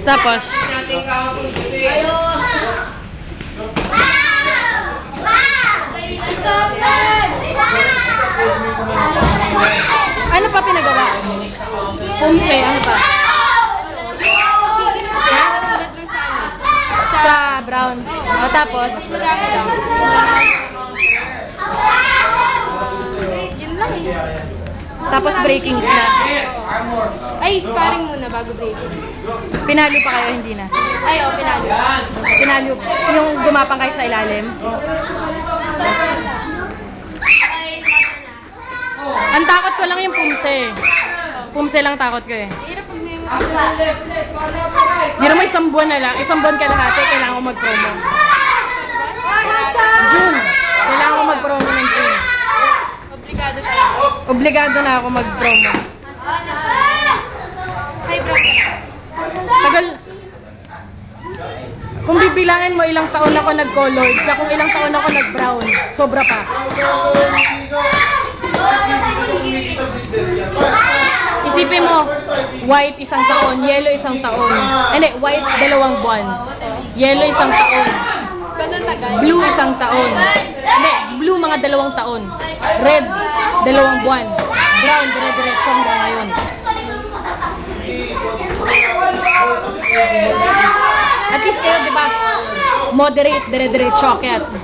Tapos? Ano pa pinagawa? Pumse, ano pa? Sa brown. O, tapos? Yun lang eh. Tapos breakings na. Ay, sparring muna bago breaking. Pinalo pa kayo, hindi na? Ay, oh, pinalo. Pinalo, yung gumapang kayo sa ilalim? Ang takot ko lang yung pumse. Pumse lang takot ko eh. Hirap pag may Hindi mo isang buwan na lang, isang buwan kalahati, kailangan ko mag-promo. June. Kailangan ko mag-promo ng June. obligado talaga. Obligado na ako mag-promo. Hi, bro. Tagal. Kung bibilangin mo ilang taon ako nag-colored, sa kung ilang taon ako nag-brown, sobra pa. Isipin mo, white isang taon, yellow isang taon. Hindi, white 2 buwan. Yellow isang taon. Ganun tagal. Blue isang taon. Hindi, blue mga 2 taon. Red 2 buwan. Brown dire-diretso hanggang ngayon. At least kayo, di ba? Moderate, dire-diretso. Kaya, okay,